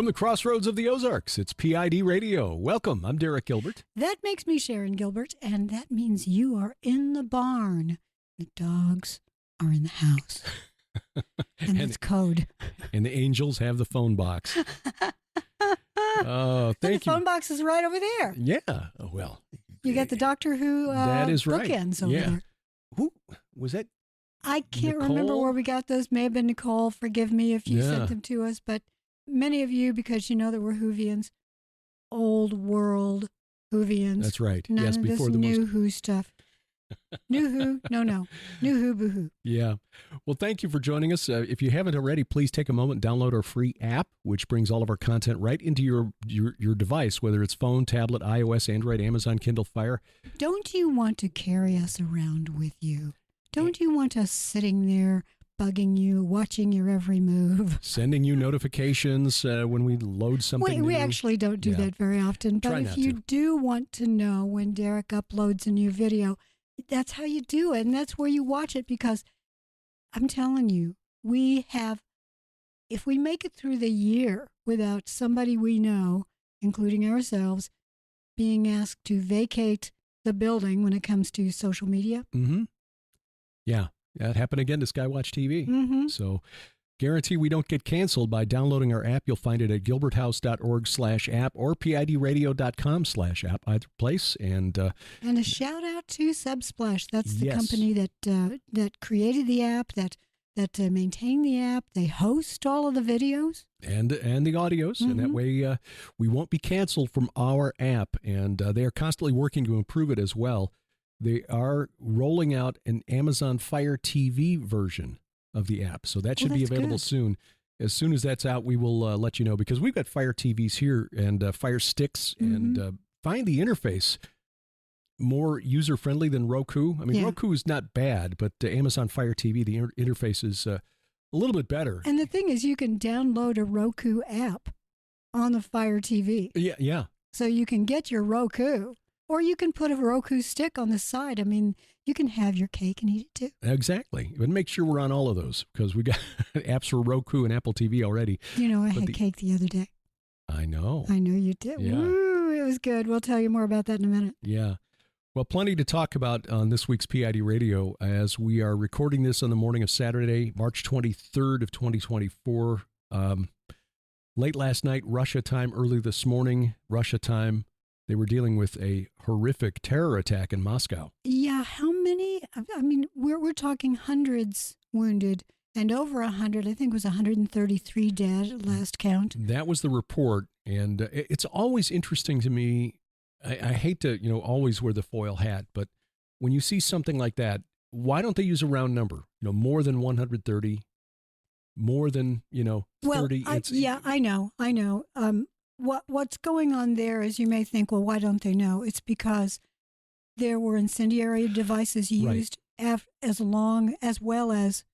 From the crossroads of the Ozarks, it's PID Radio. Welcome. I'm Derek Gilbert. That makes me Sharon Gilbert, and that means you are in the barn. The dogs are in the house. And that's code. And the angels have the phone box. Oh, thank you. The phone box is right over there. Yeah. Oh, well. You got the Doctor Who that is right. bookends over there. Who was that? I can't remember where we got those. May have been Nicole. Forgive me if you sent them to us. But many of you, because you know that we're Whovians, old world Whovians. That's right. None yes, of before this the new Who stuff. New Who? No. New Who, boo-hoo. Yeah. Well, thank you for joining us. If you haven't already, please take a moment and download our free app, which brings all of our content right into your device, whether it's phone, tablet, iOS, Android, Amazon, Kindle Fire. Don't you want to carry us around with you? Don't you want us sitting there bugging you, watching your every move? Sending you notifications when we load something new. We actually don't do that very often. But if you do want to know when Derek uploads a new video, that's how you do it, and that's where you watch it, because I'm telling you, if we make it through the year without somebody we know, including ourselves, being asked to vacate the building when it comes to social media. Mm-hmm. Yeah, that happened again to Skywatch TV. Mm-hmm. So guarantee we don't get canceled by downloading our app. You'll find it at gilberthouse.org/app or pidradio.com/app, either place. And a shout out to Subsplash. That's the company that created the app, that maintain the app. They host all of the videos and the audios, and that way we won't be canceled from our app. And they are constantly working to improve it as well. They are rolling out an Amazon Fire TV version of the app, so that should be available soon. As soon as that's out, we will let you know, because we've got Fire TVs here and Fire Sticks, and find the interface more user-friendly than Roku. I mean, Roku is not bad, but Amazon Fire TV, the interface is a little bit better. And the thing is, you can download a Roku app on the Fire TV. Yeah. So you can get your Roku, or you can put a Roku stick on the side. I mean, you can have your cake and eat it too. Exactly. But make sure we're on all of those, because we got apps for Roku and Apple TV already. You know, I had cake the other day. I know. I know you did. Yeah. Woo, it was good. We'll tell you more about that in a minute. Yeah. Well, plenty to talk about on this week's PID Radio, as we are recording this on the morning of Saturday, March 23rd of 2024. Late last night, Russia time, early this morning, Russia time, they were dealing with a horrific terror attack in Moscow. Yeah, how many? I mean, we're talking hundreds wounded and over 100. I think it was 133 dead at last count. That was the report, and it's always interesting to me. I hate to, always wear the foil hat, but when you see something like that, why don't they use a round number? More than 130, more than 30. Well, I know. What's going on there is, you may think, well, why don't they know? It's because there were incendiary devices used as well as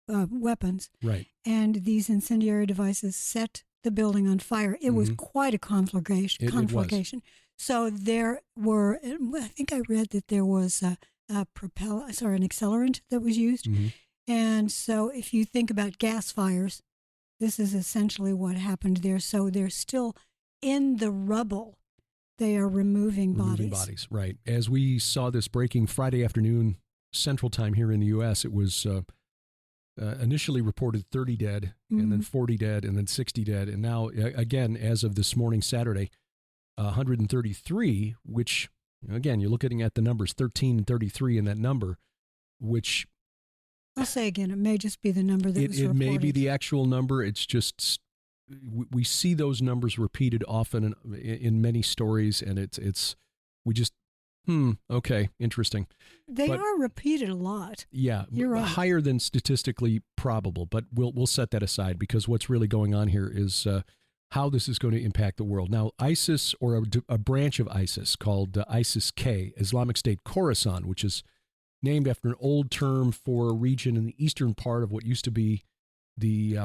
weapons. Right. And these incendiary devices set the building on fire. It was quite a conflagration. It was. So there were, I think I read that there was an accelerant that was used. Mm-hmm. And so if you think about gas fires, this is essentially what happened there. So they're still in the rubble. They are removing bodies. Right. As we saw this breaking Friday afternoon, Central Time here in the U.S., it was initially reported 30 dead, and then 40 dead, and then 60 dead. And now, again, as of this morning, Saturday, 133, which, again, you're looking at the numbers, 13 and 33 in that number, which... I'll say again, it may just be the number that was reported. It may be the actual number. It's just, we see those numbers repeated often in many stories, and we just, okay, interesting. They are repeated a lot. Yeah, you're right. Higher than statistically probable, but we'll set that aside, because what's really going on here is how this is going to impact the world. Now, ISIS, or a branch of ISIS called ISIS-K, Islamic State-Khorasan, which is named after an old term for a region in the eastern part of what used to be the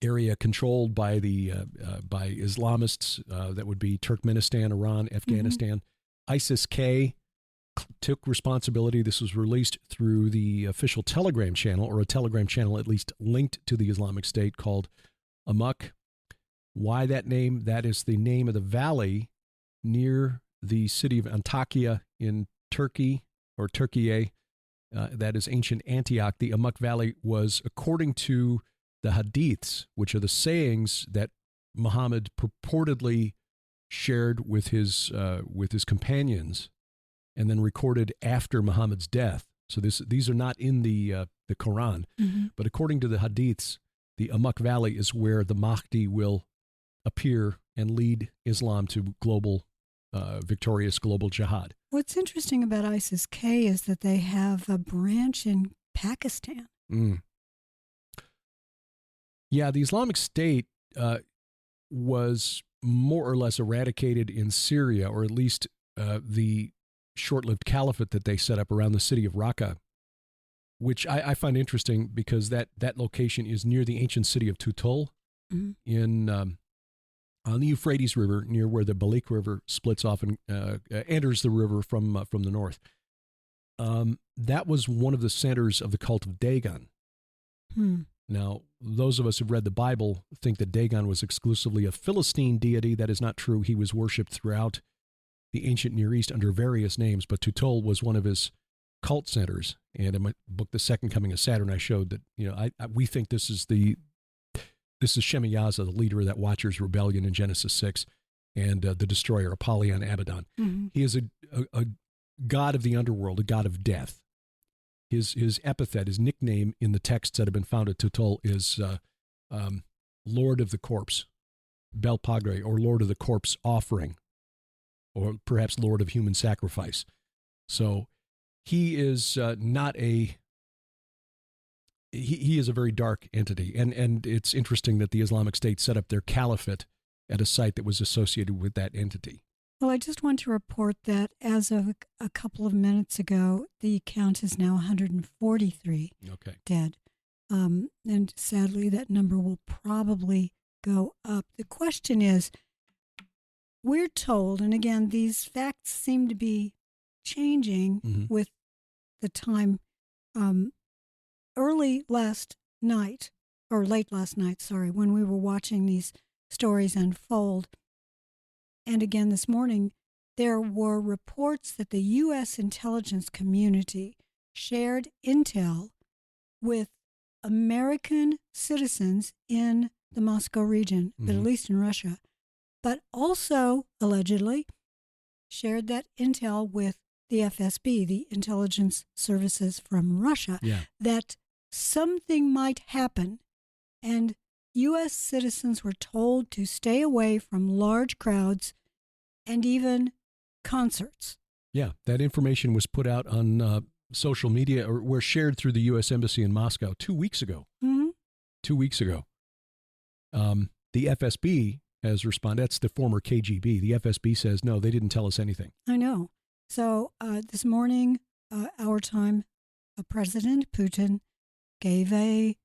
area controlled by by Islamists. That would be Turkmenistan, Iran, Afghanistan. ISIS-K took responsibility. This was released through the official Telegram channel, or a Telegram channel at least linked to the Islamic State, called Amok. Why that name? That is the name of the valley near the city of Antakya in Turkey, or Turkey. That is ancient Antioch. The Amuk Valley was, according to the hadiths, which are the sayings that Muhammad purportedly shared with his companions, and then recorded after Muhammad's death. So these are not in the Quran, but according to the hadiths, the Amuk Valley is where the Mahdi will appear and lead Islam to victorious global jihad. What's interesting about ISIS-K is that they have a branch in Pakistan. Yeah, the Islamic State was more or less eradicated in Syria, or at least the short-lived caliphate that they set up around the city of Raqqa, which I find interesting because that location is near the ancient city of Tutul on the Euphrates River, near where the Balik River splits off and enters the river from the north. That was one of the centers of the cult of Dagon. Now, those of us who've read the Bible think that Dagon was exclusively a Philistine deity. That is not true. He was worshipped throughout the ancient Near East under various names, but Tutul was one of his cult centers. And in my book, The Second Coming of Saturn, I showed that we think this is Shemyaza, the leader of that Watchers Rebellion in Genesis 6, and the destroyer, Apollyon Abaddon. He is a god of the underworld, a god of death. His epithet, his nickname in the texts that have been found at Tutul is Lord of the Corpse, Belpagre, or Lord of the Corpse Offering, or perhaps Lord of Human Sacrifice. So he is he is a very dark entity, and it's interesting that the Islamic State set up their caliphate at a site that was associated with that entity. Well, I just want to report that as of a couple of minutes ago, the count is now 143 dead. And sadly, that number will probably go up. The question is, we're told, and again, these facts seem to be changing with the time, early last night, or late last night, sorry, when we were watching these stories unfold, and again this morning, there were reports that the U.S. intelligence community shared intel with American citizens in the Moscow region, but at least in Russia, but also, allegedly, shared that intel with the FSB, the intelligence services from Russia, that something might happen, and U.S. citizens were told to stay away from large crowds and even concerts. Yeah, that information was put out on social media, or were shared through the U.S. Embassy in Moscow 2 weeks ago. 2 weeks ago. The FSB has responded. That's the former KGB. The FSB says, no, they didn't tell us anything. I know. So this morning, our time, President Putin gave a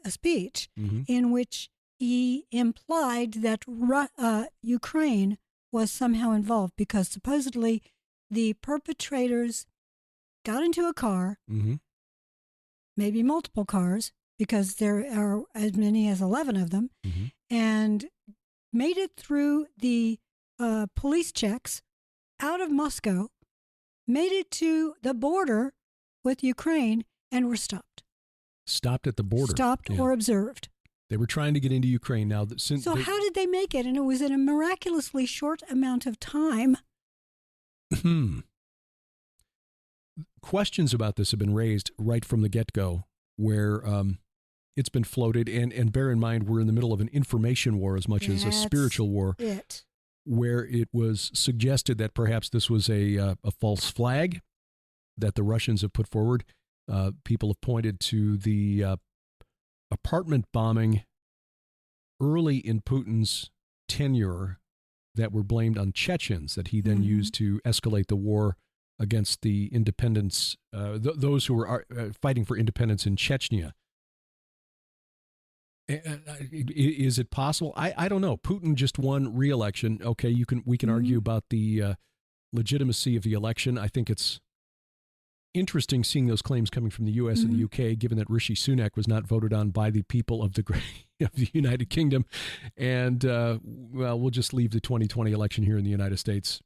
speech in which he implied that Ukraine was somehow involved because supposedly the perpetrators got into a car, maybe multiple cars, because there are as many as 11 of them, and made it through the police checks out of Moscow, made it to the border with Ukraine, and were stopped. Stopped at the border. Stopped or observed. They were trying to get into Ukraine now. How did they make it? And it was in a miraculously short amount of time. Questions about this have been raised right from the get-go, where it's been floated. And bear in mind, we're in the middle of an information war as much as a spiritual war, where it was suggested that perhaps this was a false flag that the Russians have put forward. People have pointed to the apartment bombing early in Putin's tenure that were blamed on Chechens that he then used to escalate the war against the independents, those who were fighting for independence in Chechnya. Is it possible? I don't know. Putin just won re-election. Okay, we can argue about the legitimacy of the election. I think it's interesting seeing those claims coming from the U.S. and the U.K., given that Rishi Sunak was not voted on by the people of the United Kingdom. And, we'll just leave the 2020 election here in the United States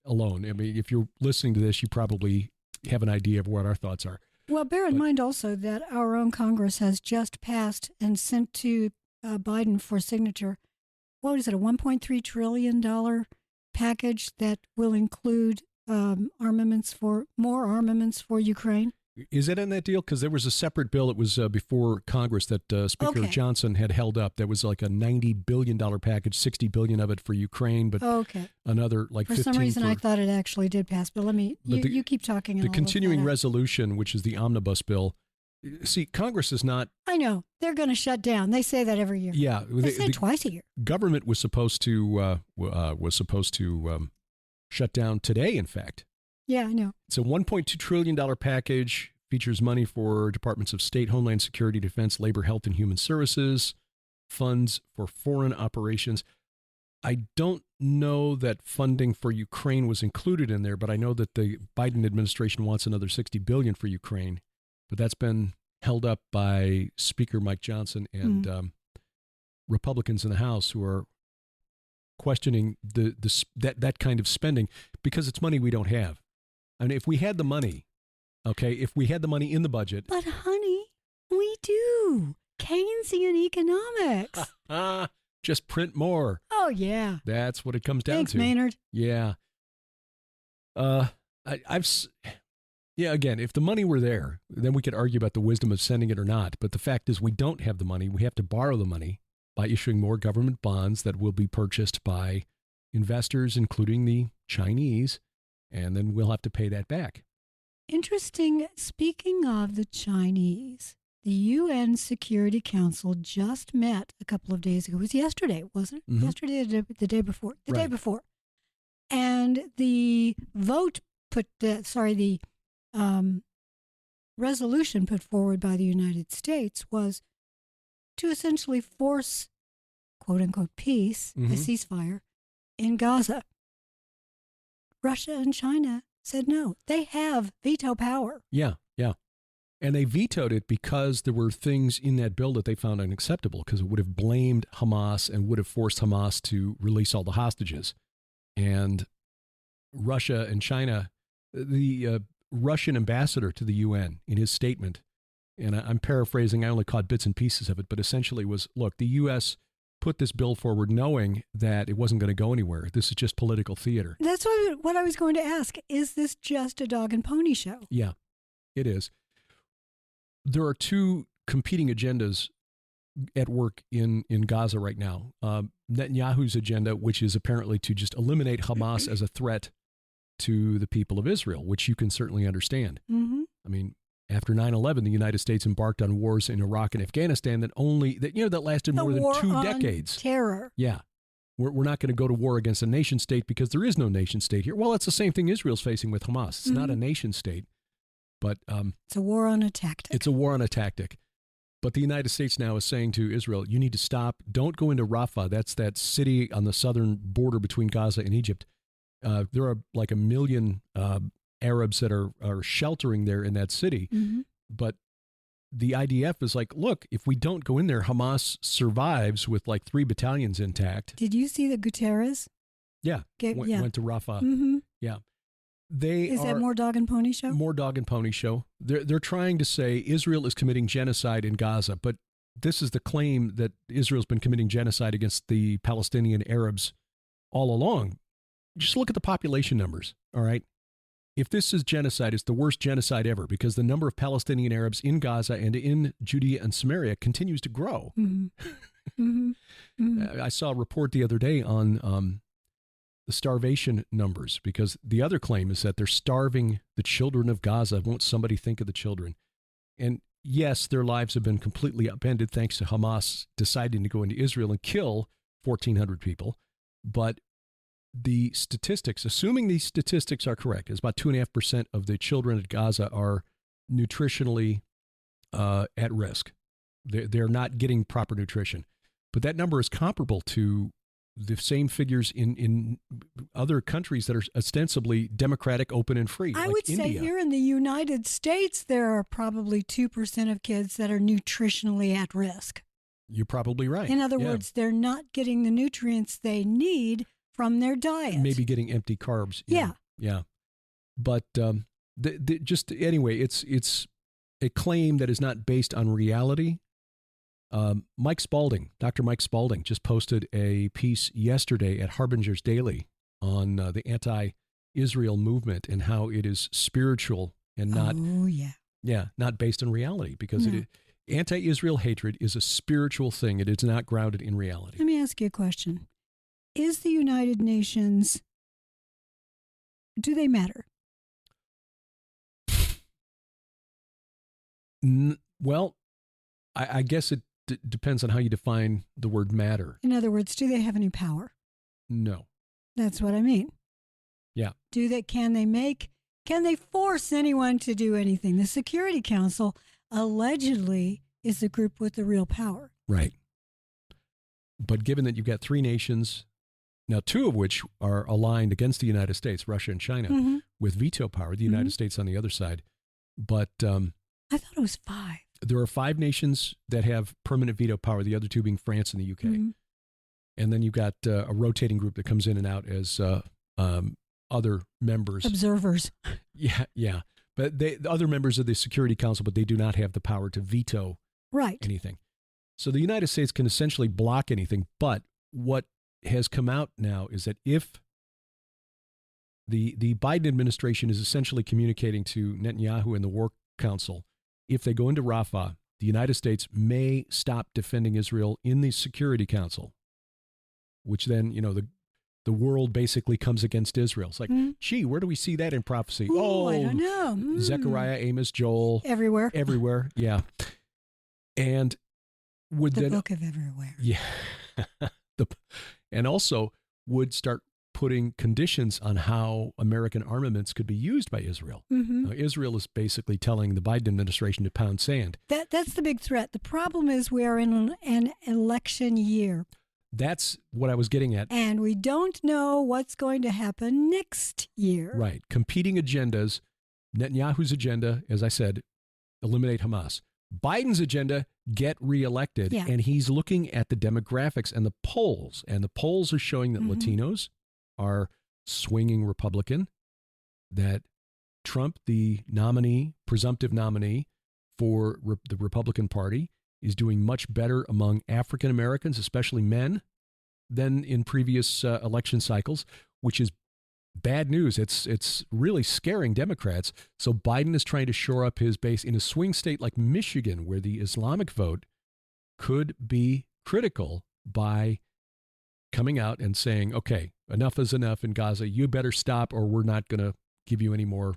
alone. I mean, if you're listening to this, you probably have an idea of what our thoughts are. Well, bear in mind also that our own Congress has just passed and sent to Biden for signature, what is it, a $1.3 trillion package that will include more armaments for Ukraine. Is it in that deal? Because there was a separate bill. It was before Congress that Speaker Johnson had held up. That was like a $90 billion package, $60 billion of it for Ukraine, but another like 15 for some reason I thought it actually did pass. But you keep talking. The continuing resolution, which is the omnibus bill. See, Congress is not. I know they're going to shut down. They say that every year. Yeah, they say it twice a year. Government was supposed to shut down today. In fact. Yeah, I know. It's a $1.2 trillion package, features money for Departments of State, Homeland Security, Defense, Labor, Health, and Human Services, funds for foreign operations. I don't know that funding for Ukraine was included in there, but I know that the Biden administration wants another $60 billion for Ukraine, but that's been held up by Speaker Mike Johnson and Republicans in the House who are questioning that kind of spending because it's money we don't have. I mean, if we had the money, if we had the money in the budget. But honey, we do. Keynesian economics. Just print more. Oh, yeah. That's what it comes down Thanks, to. Maynard. Yeah. Again, if the money were there, then we could argue about the wisdom of sending it or not. But the fact is we don't have the money. We have to borrow the money by issuing more government bonds that will be purchased by investors, including the Chinese. And then we'll have to pay that back. Interesting. Speaking of the Chinese, the UN Security Council just met a couple of days ago. It was yesterday, wasn't it? Mm-hmm. Yesterday, the day before. Day before. And the resolution put forward by the United States was to essentially force, quote unquote, peace, a ceasefire in Gaza. Russia and China said no. They have veto power. Yeah. And they vetoed it because there were things in that bill that they found unacceptable because it would have blamed Hamas and would have forced Hamas to release all the hostages. And Russia and China, the Russian ambassador to the UN in his statement, and I'm paraphrasing, I only caught bits and pieces of it, but essentially was, look, the U.S. put this bill forward knowing that it wasn't going to go anywhere. This is just political theater. That's what I was going to ask. Is this just a dog and pony show? Yeah, it is. There are two competing agendas at work in Gaza right now. Netanyahu's agenda, which is apparently to just eliminate Hamas as a threat to the people of Israel, which you can certainly understand. Mm-hmm. I mean, after 9/11, the United States embarked on wars in Iraq and Afghanistan that lasted more than 2 decades. Terror. Yeah. We're not going to go to war against a nation state because there is no nation state here. Well, it's the same thing Israel's facing with Hamas. It's not a nation state, but it's a war on a tactic. It's a war on a tactic. But the United States now is saying to Israel, you need to stop. Don't go into Rafah. That's that city on the southern border between Gaza and Egypt. There are like 1 million Arabs that are sheltering there in that city. Mm-hmm. But the IDF is like, look, if we don't go in there, Hamas survives with like 3 battalions intact. Did you see the Guterres? Yeah. Went to Rafah. Mm-hmm. Yeah. Is that more dog and pony show? More dog and pony show. They're trying to say Israel is committing genocide in Gaza, but this is the claim that Israel's been committing genocide against the Palestinian Arabs all along. Just look at the population numbers, all right? If this is genocide, it's the worst genocide ever because the number of Palestinian Arabs in Gaza and in Judea and Samaria continues to grow. Mm-hmm. Mm-hmm. Mm-hmm. I saw a report the other day on the starvation numbers because the other claim is that they're starving the children of Gaza. Won't somebody think of the children? And yes, their lives have been completely upended thanks to Hamas deciding to go into Israel and kill 1,400 people. But the statistics, assuming these statistics are correct, is about 2.5% of the children at Gaza are nutritionally at risk. They're not getting proper nutrition. But that number is comparable to the same figures in other countries that are ostensibly democratic, open, and free. I like would say India. here in the United States, there are probably 2% of kids that are nutritionally at risk. You're probably right. In other words, they're not getting the nutrients they need from their diet. Maybe getting empty carbs. Yeah. Yeah. But just anyway, it's a claim that is not based on reality. Mike Spalding, Dr. Mike Spalding, just posted a piece yesterday at Harbinger's Daily on the anti-Israel movement and how it is spiritual and not, not based on reality, because anti-Israel hatred is a spiritual thing. It is not grounded in reality. Let me ask you a question. Is the United Nations, do they matter? Well, I guess it depends on how you define the word matter. In other words, do they have any power? No. That's what I mean. Yeah. Can they force anyone to do anything? The Security Council allegedly is the group with the real power. Right. But given that you've got three nations, now two of which are aligned against the United States, Russia and China, with veto power, the United States on the other side. But I thought it was 5. There are 5 nations that have permanent veto power, the other 2 being France and the UK. And then you've got a rotating group that comes in and out as other members. Observers. Yeah. But the other members of the Security Council, but they do not have the power to veto anything. So the United States can essentially block anything. But what has come out now is that if the Biden administration is essentially communicating to Netanyahu and the War Council, if they go into Rafah, the United States may stop defending Israel in the Security Council, which then, the world basically comes against Israel. It's like, gee, where do we see that in prophecy? I don't know. Zechariah, Amos, Joel. Everywhere. Yeah. And would the book of everywhere. Yeah. And also would start putting conditions on how American armaments could be used by Israel. Now, Israel is basically telling the Biden administration to pound sand. That's the big threat. The problem is we are in an election year. That's what I was getting at. And we don't know what's going to happen next year. Right. Competing agendas. Netanyahu's agenda, as I said, eliminate Hamas. Biden's agenda, get reelected. Yeah. And he's looking at the demographics and the polls. And the polls are showing that Latinos are swinging Republican, that Trump, the nominee, presumptive nominee for the Republican Party, is doing much better among African Americans, especially men, than in previous election cycles, which is bad news. It's really scaring Democrats. So Biden is trying to shore up his base in a swing state like Michigan, where the Islamic vote could be critical, by coming out and saying, okay, enough is enough in Gaza. You better stop, or we're not going to give you any more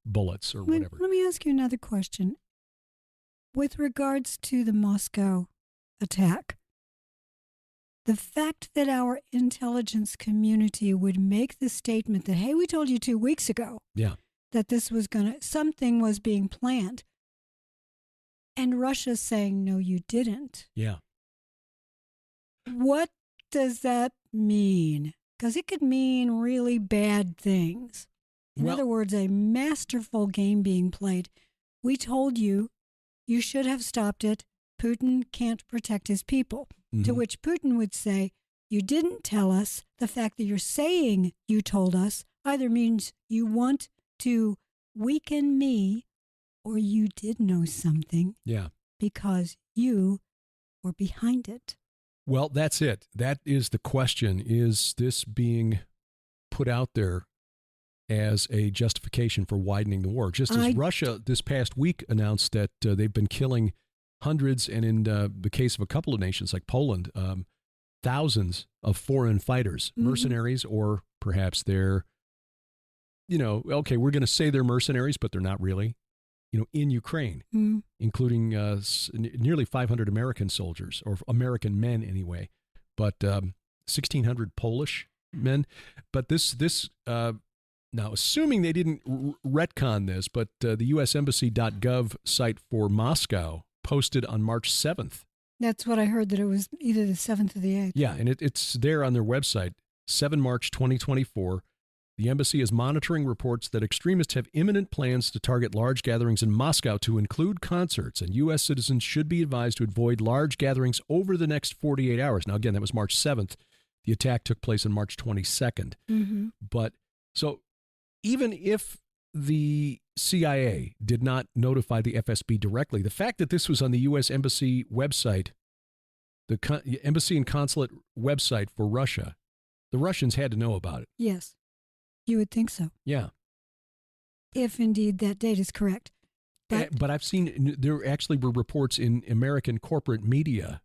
bullets or whatever. Let me ask you another question. With regards to the Moscow attack, the fact that our intelligence community would make the statement that, hey, we told you 2 weeks ago that this was something was being planned, and Russia's saying, no, you didn't. Yeah. What does that mean? Because it could mean really bad things. In other words, a masterful game being played. We told you, you should have stopped it. Putin can't protect his people. To which Putin would say, you didn't tell us. The fact that you're saying you told us either means you want to weaken me, or you did know something. Yeah. Because you were behind it. Well, that's it. That is the question. Is this being put out there as a justification for widening the war? Just as Russia this past week announced that they've been killing hundreds, and in the case of a couple of nations like Poland, thousands of foreign fighters, mercenaries, or perhaps they're, okay, we're going to say they're mercenaries, but they're not really, in Ukraine, including nearly 500 American soldiers, or American men anyway, but 1,600 Polish men. But this now, assuming they didn't retcon this, but the USembassy.gov site for Moscow posted on March 7th That's what I heard, that it was either the 7th or the 8th. Yeah, and it's there on their website, 7 March 2024. The embassy is monitoring reports that extremists have imminent plans to target large gatherings in Moscow to include concerts, and U.S. citizens should be advised to avoid large gatherings over the next 48 hours. Now, again, that was March 7th. The attack took place on March 22nd. Mm-hmm. But so even if the CIA did not notify the FSB directly, the fact that this was on the U.S. Embassy website, the Embassy and Consulate website for Russia, the Russians had to know about it. Yes. You would think so. Yeah. If indeed that date is correct. But I've seen there actually were reports in American corporate media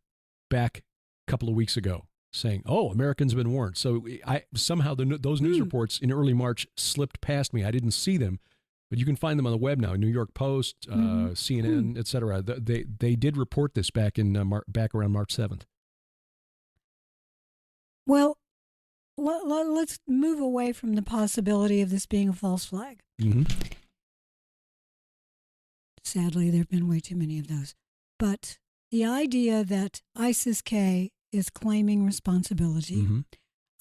back a couple of weeks ago saying, "Oh, Americans have been warned." So somehow those news reports in early March slipped past me. I didn't see them, but you can find them on the web now. New York Post, CNN, etc. They did report this back in back around March 7th. Well, let's move away from the possibility of this being a false flag. Mm-hmm. Sadly, there have been way too many of those. But the idea that ISIS-K is claiming responsibility. Mm-hmm.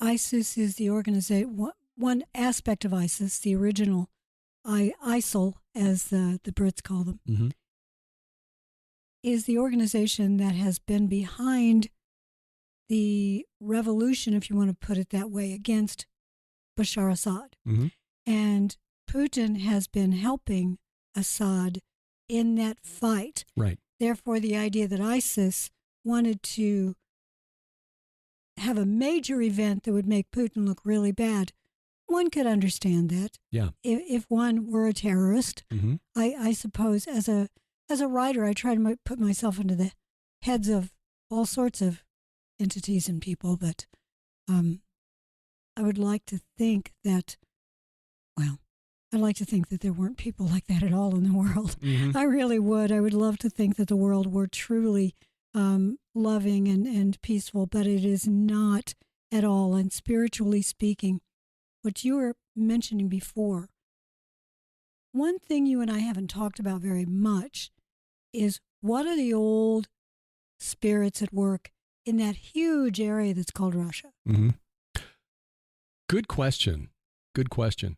ISIS is the organization, one aspect of ISIS, the original ISIL, as the Brits call them, mm-hmm. is the organization that has been behind the revolution, if you want to put it that way, against Bashar Assad. Mm-hmm. And Putin has been helping Assad in that fight. Right. Therefore, the idea that ISIS wanted to have a major event that would make Putin look really bad, one could understand that. Yeah. If one were a terrorist, mm-hmm. I suppose as a writer, I try to put myself into the heads of all sorts of entities and people, but I would like to think that, I'd like to think that there weren't people like that at all in the world. Mm-hmm. I really would. I would love to think that the world were truly loving and peaceful, but it is not at all. And spiritually speaking, what you were mentioning before, one thing you and I haven't talked about very much is what are the old spirits at work in that huge area that's called Russia? Mm-hmm. Good question. Good question.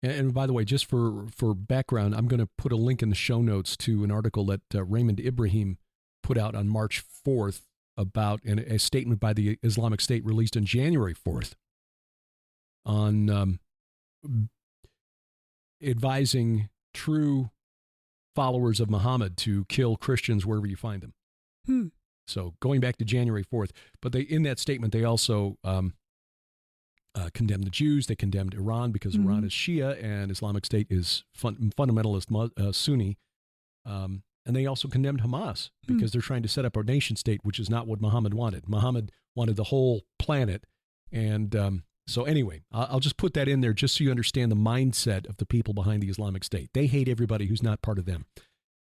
And by the way, just for background, I'm going to put a link in the show notes to an article that Raymond Ibrahim put out on March 4th about a statement by the Islamic State released on January 4th on advising true followers of Muhammad to kill Christians wherever you find them. So going back to January 4th, but in that statement, they also condemned the Jews. They condemned Iran because Iran is Shia and Islamic State is fundamentalist Sunni. And they also condemned Hamas because they're trying to set up a nation state, which is not what Muhammad wanted. Muhammad wanted the whole planet. And so anyway, I'll just put that in there just so you understand the mindset of the people behind the Islamic State. They hate everybody who's not part of them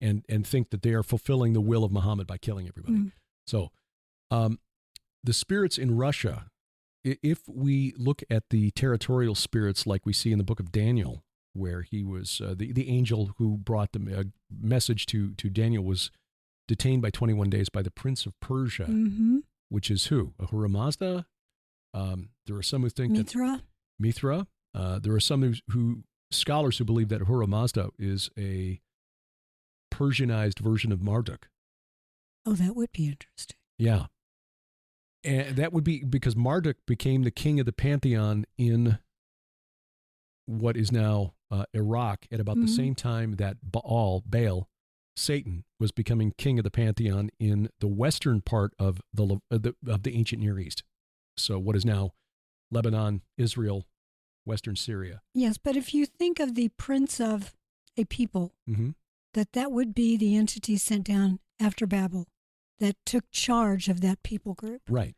and think that they are fulfilling the will of Muhammad by killing everybody. So the spirits in Russia, if we look at the territorial spirits like we see in the book of Daniel, where he was, the angel who brought the message to Daniel was detained by 21 days by the prince of Persia, which is who? Ahura Mazda? There are some who think Mithra. There are some scholars who believe that Ahura Mazda is a Persianized version of Marduk. Oh, that would be interesting. Yeah. And that would be because Marduk became the king of the pantheon in what is now Iraq at about the same time that Baal, Satan, was becoming king of the pantheon in the western part of the ancient Near East. So what is now Lebanon, Israel, Western Syria. Yes, but if you think of the prince of a people, that would be the entity sent down after Babel that took charge of that people group. Right.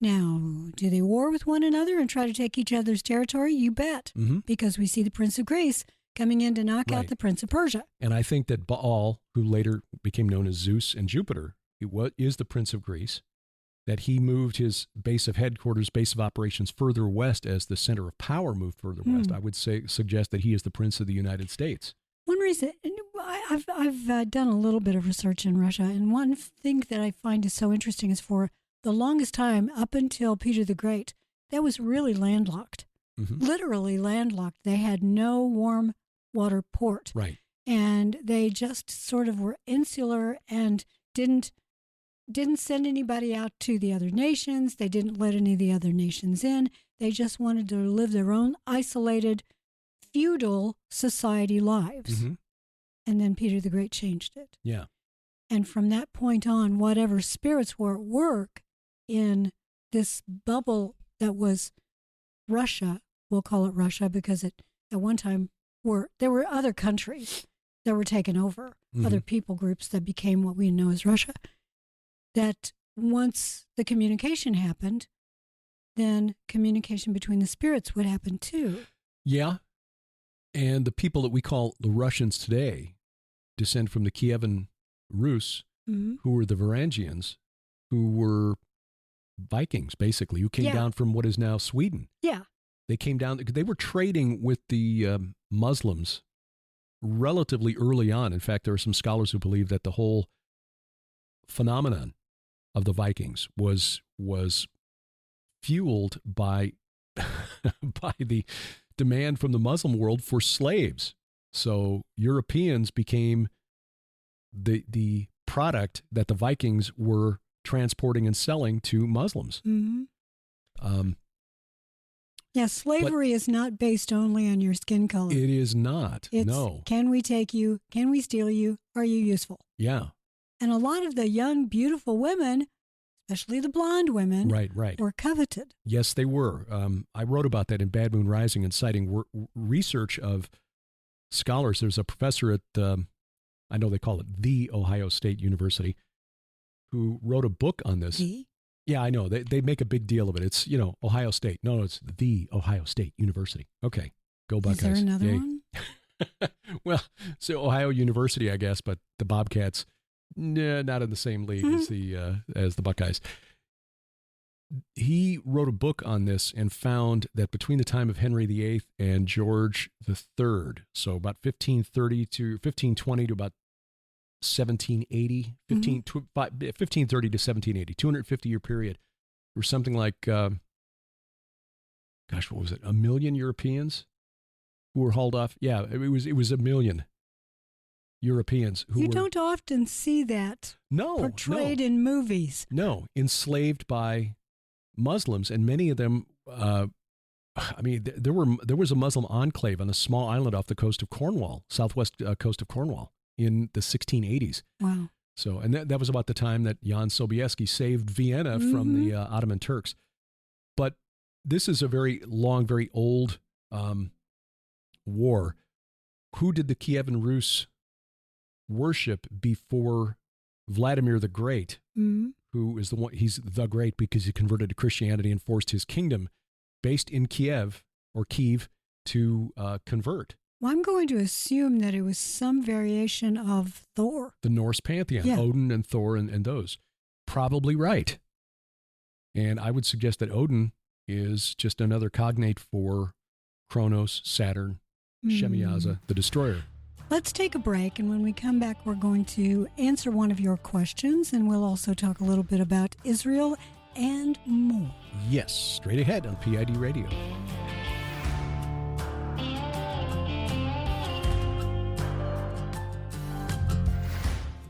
Now, do they war with one another and try to take each other's territory? You bet, because we see the Prince of Greece coming in to knock out the Prince of Persia. And I think that Baal, who later became known as Zeus and Jupiter, is the Prince of Greece, that he moved his base of operations further west as the center of power moved further west. I would suggest that he is the Prince of the United States. One reason, I've done a little bit of research in Russia, and one thing that I find is so interesting is for the longest time, up until Peter the Great, that was really landlocked, literally landlocked. They had no warm water port. Right. And they just sort of were insular and didn't send anybody out to the other nations. They didn't let any of the other nations in. They just wanted to live their own isolated, feudal society lives. And then Peter the Great changed it. Yeah. And from that point on, whatever spirits were at work in this bubble that was Russia, we'll call it Russia because at one time there were other countries that were taken over, other people groups that became what we know as Russia, that once the communication happened, then communication between the spirits would happen too. Yeah. And the people that we call the Russians today descend from the Kievan Rus, who were the Varangians, who were Vikings, basically, who came down from what is now Sweden. Yeah. They came down, they were trading with the Muslims relatively early on. In fact, there are some scholars who believe that the whole phenomenon of the Vikings was fueled by by the demand from the Muslim world for slaves. So Europeans became the product that the Vikings were transporting and selling to Muslims. Slavery is not based only on your skin color. It is not. No. Can we take you? Can we steal you? Are you useful? Yeah. And a lot of the young, beautiful women, especially the blonde women, were coveted. Yes, they were. I wrote about that in Bad Moon Rising and citing research of scholars. There's a professor at, I know they call it the Ohio State University, who wrote a book on this. Yeah, I know. They make a big deal of it. It's, Ohio State. No, it's the Ohio State University. Okay, go Buckeyes. Is there another one? Well, so Ohio University, I guess, but the Bobcats, not in the same league as the Buckeyes. He wrote a book on this and found that between the time of Henry VIII and George III, so about 1520 to about 1780, 1530 to 1780, 250-year period, there was something like, what was it? 1 million Europeans who were hauled off. Yeah, it was 1 million Europeans who You don't often see that portrayed in movies. No, enslaved by Muslims, and many of them, there was a Muslim enclave on a small island off the coast of Cornwall, southwest coast of Cornwall, in the 1680s. Wow. So, and that was about the time that Jan Sobieski saved Vienna from the Ottoman Turks. But this is a very long, very old war. Who did the Kievan Rus worship before Vladimir the Great, who is the one, he's the Great because he converted to Christianity and forced his kingdom based in Kiev to convert? Well, I'm going to assume that it was some variation of Thor. The Norse pantheon, Odin and Thor and those. Probably right. And I would suggest that Odin is just another cognate for Kronos, Saturn, Shemiyaza, the destroyer. Let's take a break, and when we come back, we're going to answer one of your questions, and we'll also talk a little bit about Israel and more. Yes, straight ahead on PID Radio.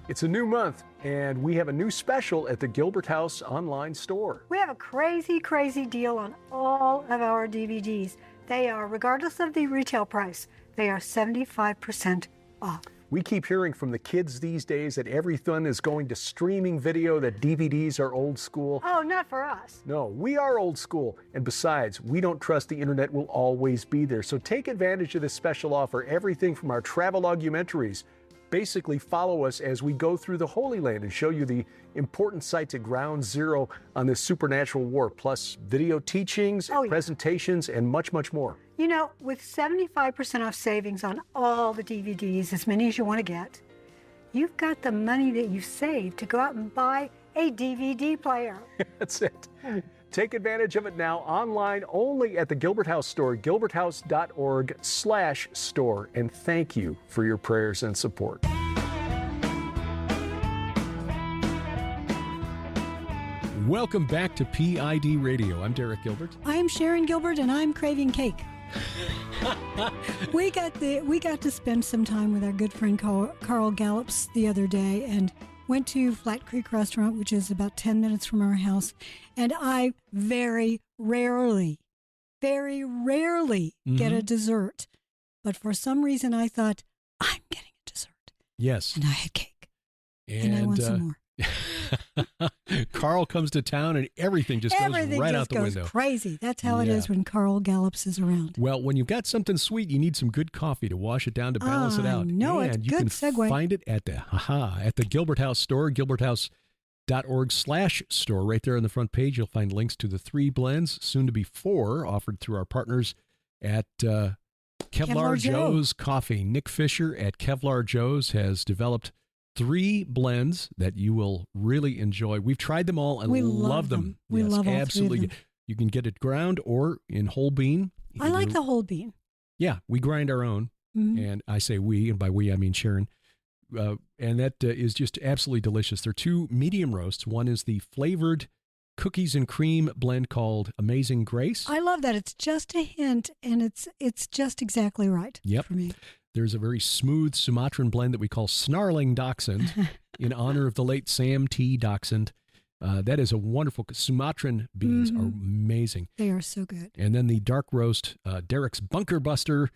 It's a new month, and we have a new special at the Gilbert House online store. We have a crazy, crazy deal on all of our DVDs. They are, regardless of the retail price, they are 75% off. We keep hearing from the kids these days that everything is going to streaming video, that DVDs are old school. Oh, not for us. No, we are old school. And besides, we don't trust the internet will always be there. So take advantage of this special offer. Everything from our travel-ogumentaries. Basically follow us as we go through the Holy Land and show you the important sites at ground zero on this supernatural war, plus video teachings, presentations, and much, much more. You know, with 75% off savings on all the DVDs, as many as you want to get, you've got the money that you saved to go out and buy a DVD player. That's it. Take advantage of it now online only at the Gilbert House store, gilberthouse.org/store. And thank you for your prayers and support. Welcome back to PID Radio. I'm Derek Gilbert. I am Sharon Gilbert, and I'm craving cake. We got to spend some time with our good friend Carl Gallups the other day, and went to Flat Creek Restaurant, which is about 10 minutes from our house. And I very rarely get a dessert. But for some reason, I thought, I'm getting a dessert. Yes. And I had cake. And I want some more. Carl comes to town and everything just goes right out the window. Everything just goes crazy. That's how it is when Carl Gallups is around. Well, when you've got something sweet, you need some good coffee to wash it down to balance it out. No, it's you good can segue. Find it at the Gilbert House store, gilberthouse.org/store. Right there on the front page, you'll find links to the 3 blends, soon to be 4, offered through our partners at Kevlar Joe's Coffee. Nick Fisher at Kevlar Joe's has developed 3 blends that you will really enjoy. We've tried them all and we love them. We love all absolutely. 3 of them. You can get it ground or in whole bean. I like the whole bean. Yeah, we grind our own, and I say we, and by we I mean Sharon. And that is just absolutely delicious. There are 2 medium roasts. One is the flavored cookies and cream blend called Amazing Grace. I love that. It's just a hint, and it's just exactly right for me. There's a very smooth Sumatran blend that we call Snarling Dachshund in honor of the late Sam T. Dachshund. That is a wonderful, Sumatran beans are amazing. They are so good. And then the dark roast, Derek's Bunker Buster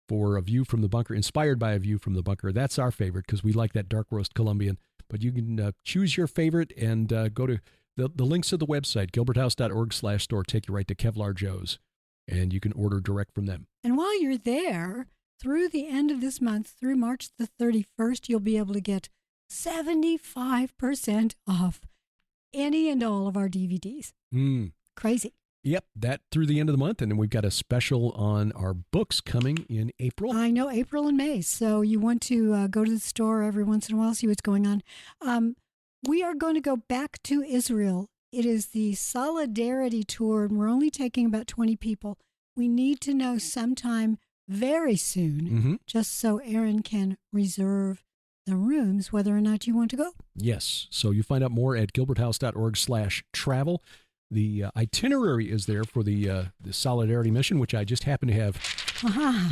for a view from the bunker, inspired by a view from the bunker. That's our favorite because we like that dark roast Colombian. But you can choose your favorite and go to the links to the website, gilberthouse.org/store, take you right to Kevlar Joe's, and you can order direct from them. And while you're there, through the end of this month, through March the 31st, you'll be able to get 75% off any and all of our DVDs. Crazy. Yep, that through the end of the month. And then we've got a special on our books coming in April. I know, April and May. So you want to go to the store every once in a while, see what's going on. We are going to go back to Israel. It is the Solidarity Tour, and we're only taking about 20 people. We need to know sometime very soon, just so Aaron can reserve the rooms, whether or not you want to go. Yes. So you find out more at gilberthouse.org/travel. The itinerary is there for the Solidarity Mission, which I just happen to have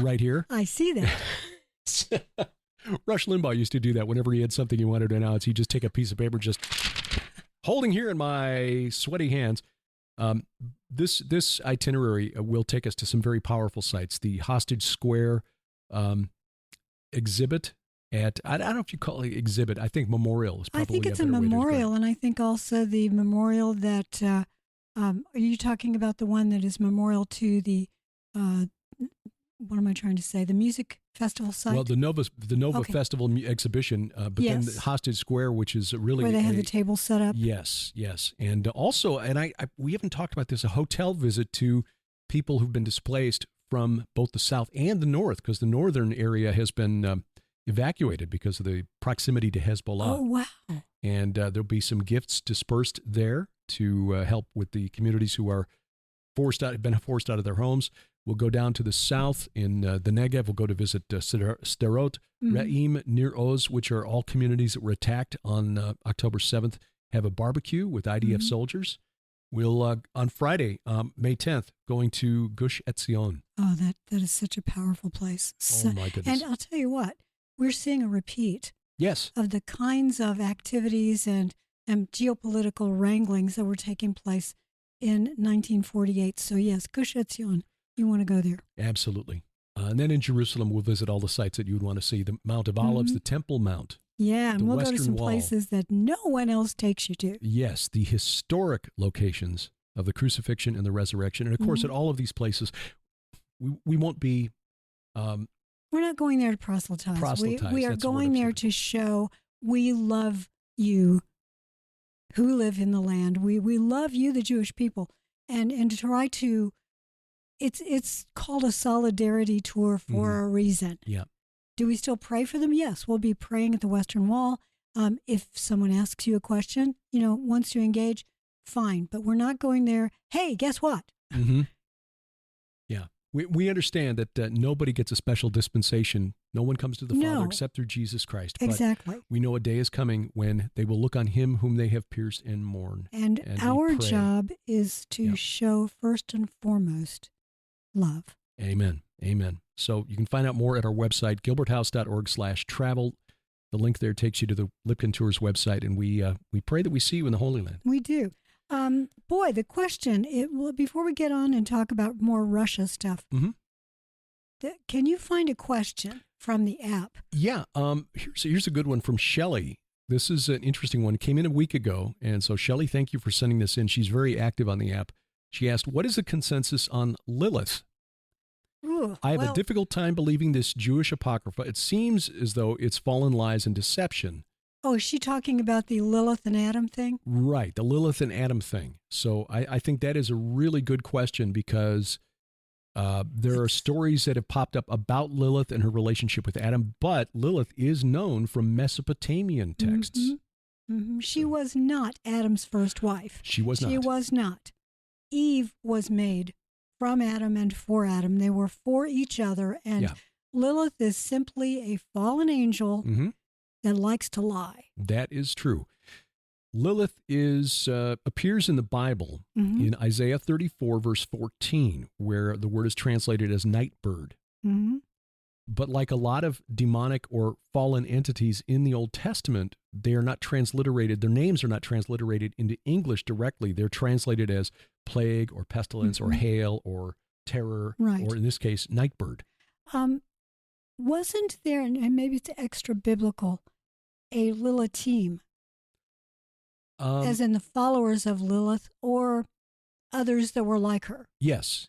right here. I see that. Rush Limbaugh used to do that whenever he had something he wanted to announce. He'd just take a piece of paper, just holding here in my sweaty hands. This itinerary will take us to some very powerful sites. The Hostage Square exhibit at, I don't know if you call it exhibit, I think memorial is probably I think it's a memorial, and I think also the memorial that, are you talking about the one that is memorial to the, what am I trying to say, the music festival site? Well, the Nova Festival exhibition, but then the Hostage Square, which is really where they have the table set up. Yes, and also, and we haven't talked about this, a hotel visit to people who've been displaced from both the south and the north, because the northern area has been evacuated because of the proximity to Hezbollah. Oh wow! And there'll be some gifts dispersed there to help with the communities who are been forced out of their homes. We'll go down to the south in the Negev. We'll go to visit Sderot, Re'im, Nir Oz, which are all communities that were attacked on October 7th, have a barbecue with IDF soldiers. We'll, on Friday, May 10th, going to Gush Etzion. Oh, that is such a powerful place. Oh, my goodness. And I'll tell you what, we're seeing a repeat of the kinds of activities and geopolitical wranglings that were taking place in 1948. So, yes, Gush Etzion. You want to go there. Absolutely. And then in Jerusalem, we'll visit all the sites that you would want to see. The Mount of Olives, the Temple Mount. Yeah, and we'll go to some places that no one else takes you to. Yes, the historic locations of the crucifixion and the resurrection. And, of course, at all of these places, we won't be... we're not going there to proselytize. We are going there to show we love you who live in the land. We love you, the Jewish people, and to try to... It's called a solidarity tour for a reason. Yeah. Do we still pray for them? Yes. We'll be praying at the Western Wall. If someone asks you a question, wants to engage, fine, but we're not going there. Hey, guess what? Mm-hmm. Yeah. We understand that nobody gets a special dispensation. No one comes to the Father except through Jesus Christ. Exactly. But we know a day is coming when they will look on him whom they have pierced and mourn. And our job is to show first and foremost love. Amen. Amen. So you can find out more at our website, gilberthouse.org/travel. The link there takes you to the Lipkin Tours website, and we pray that we see you in the Holy Land. We do. Boy, the question, before we get on and talk about more Russia stuff, can you find a question from the app? Yeah. Here's a good one from Shelley. This is an interesting one. It came in a week ago, and so Shelley, thank you for sending this in. She's very active on the app. She asked, what is the consensus on Lilith? Ooh, I have a difficult time believing this Jewish apocrypha. It seems as though it's fallen lies and deception. Oh, is she talking about the Lilith and Adam thing? Right, the Lilith and Adam thing. So I think that is a really good question because there are stories that have popped up about Lilith and her relationship with Adam, but Lilith is known from Mesopotamian texts. She was not Adam's first wife. She was not. She was not. Eve was made from Adam and for Adam. They were for each other, and Lilith is simply a fallen angel that likes to lie. That is true. Lilith appears in the Bible in Isaiah 34, verse 14, where the word is translated as night bird. But like a lot of demonic or fallen entities in the Old Testament, they are not transliterated. Their names are not transliterated into English directly. They're translated as plague or pestilence or hail or terror, or in this case, night bird. Wasn't there, and maybe it's extra biblical, a Lilithim, as in the followers of Lilith or others that were like her? Yes.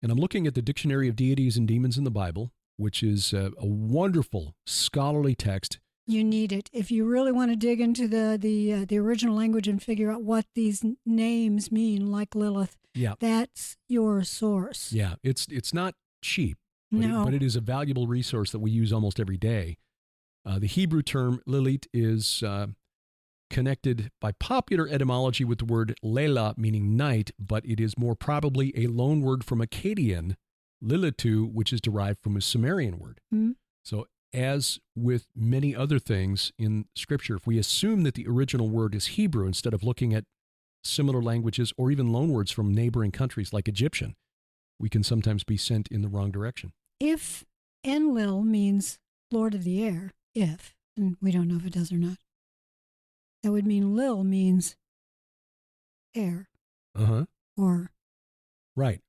And I'm looking at the Dictionary of Deities and Demons in the Bible, which is a wonderful scholarly text. You need it. If you really want to dig into the original language and figure out what these names mean, like Lilith, that's your source. Yeah, it's not cheap, but it is a valuable resource that we use almost every day. The Hebrew term Lilith is connected by popular etymology with the word Leila, meaning night, but it is more probably a loan word from Akkadian, Lilitu, which is derived from a Sumerian word. So as with many other things in Scripture, if we assume that the original word is Hebrew instead of looking at similar languages or even loanwords from neighboring countries like Egyptian, we can sometimes be sent in the wrong direction. If Enlil means Lord of the Air, and we don't know if it does or not, that would mean Lil means air. Or Right.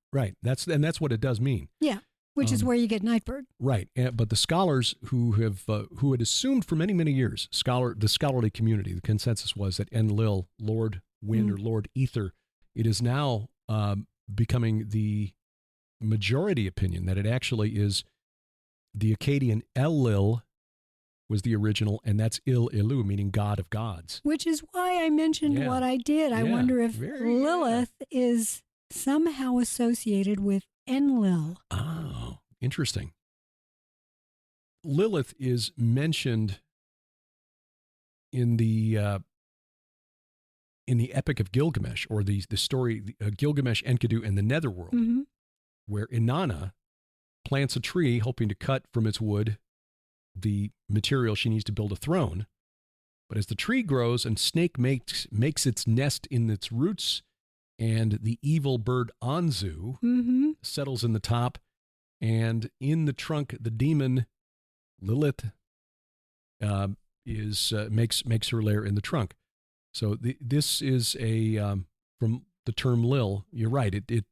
That's what it does mean. Yeah, which is where you get nightbird. Right. But the scholars who had assumed for many, many years, the scholarly community, the consensus was that Enlil, Lord Wind or Lord Ether, it is now becoming the majority opinion that it actually is the Akkadian Elil was the original, and that's Il-Ilu, meaning God of gods. Which is why I mentioned what I did. I wonder if Lilith is somehow associated with Enlil. Oh, interesting. Lilith is mentioned in the Epic of Gilgamesh, or the story Gilgamesh, Enkidu, and the Netherworld, where Inanna plants a tree hoping to cut from its wood the material she needs to build a throne. But as the tree grows and snake makes its nest in its roots, and the evil bird Anzu settles in the top, and in the trunk the demon Lilith makes her lair in the trunk. So this is from the term Lil. You're right. It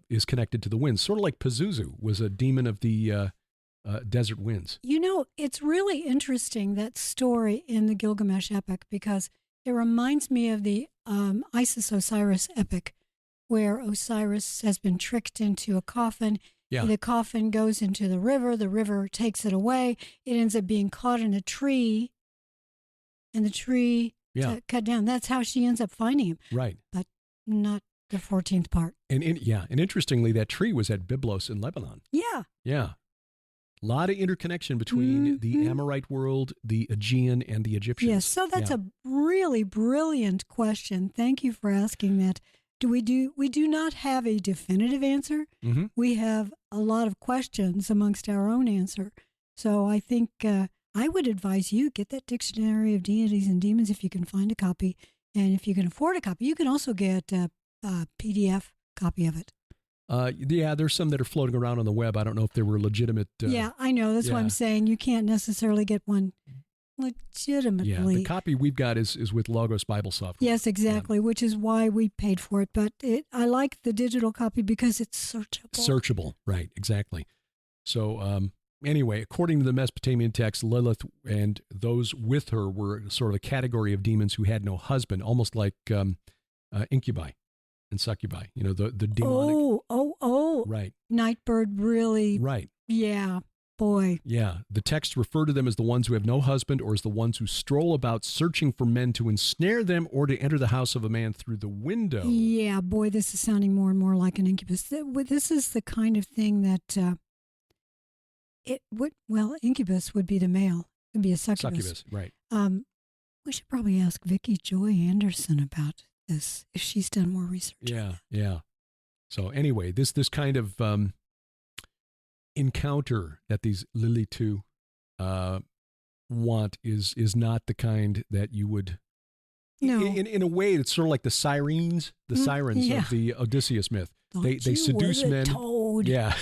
is connected to the winds, sort of like Pazuzu was a demon of the desert winds. You know, it's really interesting, that story in the Gilgamesh epic, because it reminds me of the Isis-Osiris epic, where Osiris has been tricked into a coffin. Yeah. The coffin goes into the river takes it away. It ends up being caught in a tree, and the tree cut down. That's how she ends up finding him. Right. But not the 14th part. And interestingly, that tree was at Byblos in Lebanon. Yeah. Yeah. A lot of interconnection between the Amorite world, the Aegean, and the Egyptians. Yes, so that's a really brilliant question. Thank you for asking that. We do not have a definitive answer. Mm-hmm. We have a lot of questions amongst our own answer. So I think I would advise you get that Dictionary of Deities and Demons if you can find a copy. And if you can afford a copy, you can also get a PDF copy of it. Yeah, there's some that are floating around on the web. I don't know if they were legitimate. Yeah, I know. That's why I'm saying you can't necessarily get one legitimately. Yeah, the copy we've got is with Logos Bible Software. Yes, exactly, which is why we paid for it. But I like the digital copy because it's searchable. Searchable, right, exactly. So anyway, according to the Mesopotamian text, Lilith and those with her were sort of a category of demons who had no husband, almost like incubi and succubi, you know, the demonic. Oh. Right. Nightbird really. Right. Yeah, boy. Yeah. The texts refer to them as the ones who have no husband or as the ones who stroll about searching for men to ensnare them or to enter the house of a man through the window. Yeah, boy, this is sounding more and more like an incubus. This is the kind of thing that incubus would be the male. It would be a succubus. Succubus, right. We should probably ask Vicki Joy Anderson about this if she's done more research. Yeah. So anyway, this kind of encounter that these Lilitu want is not the kind that you would. No. In a way, it's sort of like the sirens of the Odysseus myth. They seduce men. Toad. Yeah.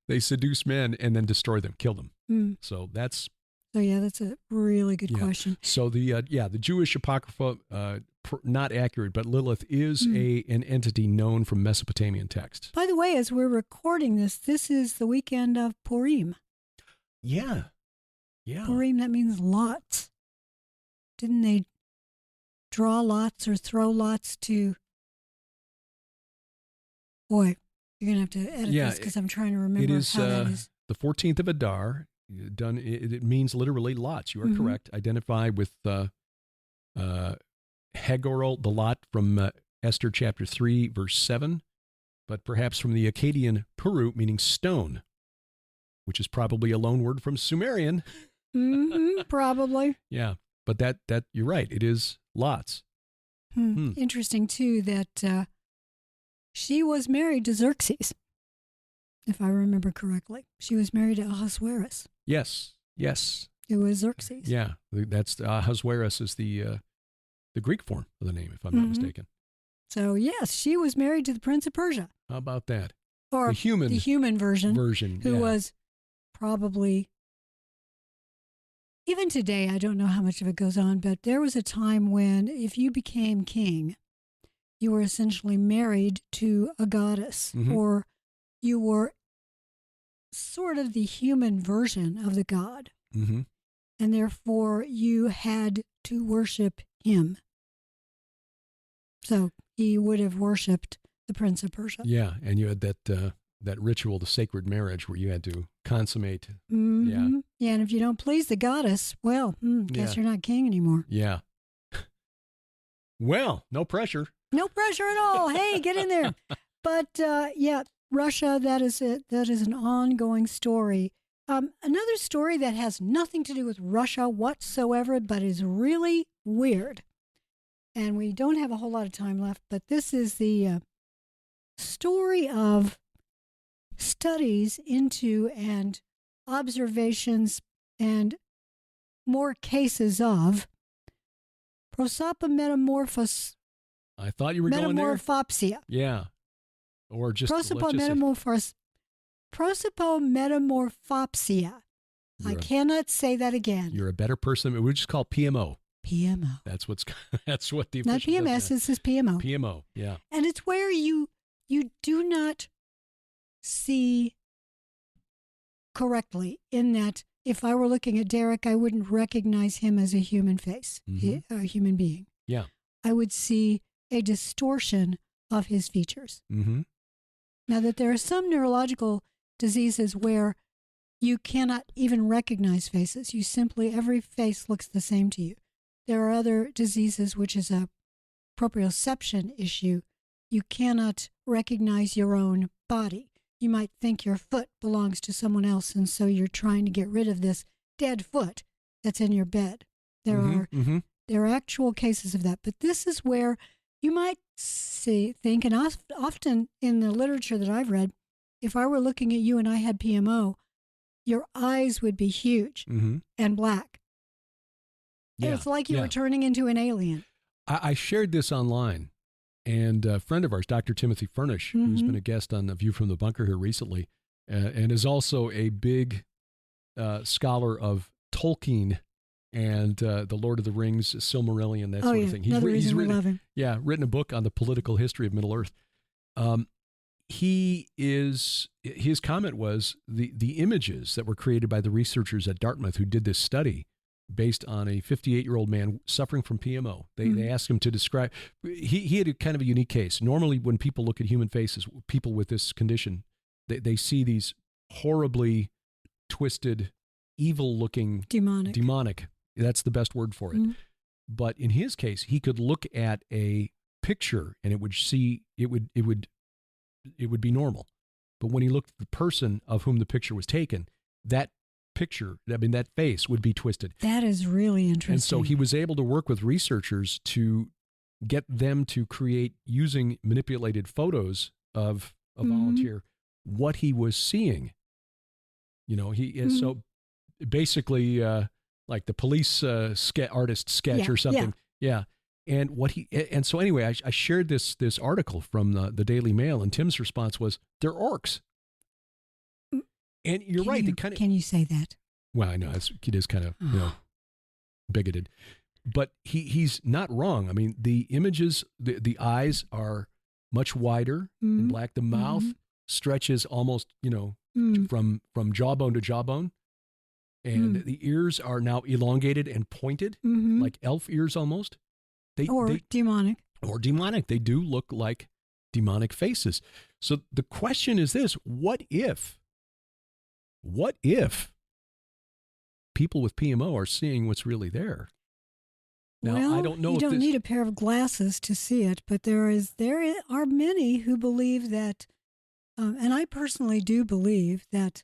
They seduce men and then destroy them, kill them. So that's. So yeah, that's a really good question. So the Jewish Apocrypha, not accurate, but Lilith is an entity known from Mesopotamian texts. By the way, as we're recording this is the weekend of Purim. Yeah. Purim, that means lots. Didn't they draw lots or throw lots to? Boy, you're going to have to edit this because I'm trying to remember how that is. The 14th of Adar. It means literally lots. You are correct. Identify with Hagorol, the lot from Esther chapter 3, verse 7, but perhaps from the Akkadian Puru, meaning stone, which is probably a loan word from Sumerian. Probably. Yeah, but that you're right. It is lots. Interesting, too, that she was married to Xerxes, if I remember correctly. She was married to Ahasuerus. Yes. It was Xerxes. Yeah, that's Ahasuerus is the Greek form of the name, if I'm not mistaken. So yes, she was married to the Prince of Persia. How about that? Or the human version, who was probably, even today, I don't know how much of it goes on, but there was a time when if you became king, you were essentially married to a goddess, or you were sort of the human version of the god. And therefore you had to worship him. So he would have worshipped the Prince of Persia. Yeah, and you had that ritual, the sacred marriage, where you had to consummate. Yeah, and if you don't please the goddess, well, guess you're not king anymore. Yeah. Well, no pressure. No pressure at all. Hey, get in there. But Russia, that is an ongoing story. Another story that has nothing to do with Russia whatsoever, but is really weird. And we don't have a whole lot of time left, but this is the story of studies into and observations and more cases of prosopometamorphosis. I thought you were going there. Metamorphopsia. Yeah. Or just prosopometamorphopsia. I cannot say that again. You're a better person. We just call PMO. PMO. That's what the official not PMS. This is PMO. PMO. Yeah. And it's where you do not see correctly. In that, if I were looking at Derek, I wouldn't recognize him as a human face, a human being. Yeah. I would see a distortion of his features. Now that there are some neurological diseases where you cannot even recognize faces. Every face looks the same to you. There are other diseases, which is a proprioception issue. You cannot recognize your own body. you might think your foot belongs to someone else, and so you're trying to get rid of this dead foot that's in your bed. There are actual cases of that, but this is where you might think, and often in the literature that I've read, if I were looking at you and I had PMO, your eyes would be huge and black. Yeah. It's like you were turning into an alien. I shared this online, and a friend of ours, Dr. Timothy Furnish, who's been a guest on The View from the Bunker here recently, and is also a big scholar of Tolkien and the Lord of the Rings, Silmarillion, that sort of thing. He's written a book on the political history of Middle Earth. His comment was the images that were created by the researchers at Dartmouth who did this study based on a 58-year-old man suffering from PMO. They asked him to describe, he had a kind of a unique case. Normally when people look at human faces, people with this condition, they see these horribly twisted, evil-looking, demonic. That's the best word for it. But in his case, he could look at a picture and it would be normal. But when he looked at the person of whom the picture was taken, that face would be twisted. That is really interesting. And so he was able to work with researchers to get them to create, using manipulated photos of a volunteer, what he was seeing. You know, he is so basically like the police artist sketch or something. Yeah. And so anyway, I shared this article from the Daily Mail, and Tim's response was, "They're orcs." And you're right. Can you say that? Well, I know it is kind of bigoted, but he's not wrong. I mean, the images, the eyes are much wider and black. The mouth stretches almost, from jawbone to jawbone. And the ears are now elongated and pointed, like elf ears almost. Demonic. Or demonic. They do look like demonic faces. So the question is this: what if people with PMO are seeing what's really there? Now, I don't know. You don't need a pair of glasses to see it, but there are many who believe that, and I personally do believe that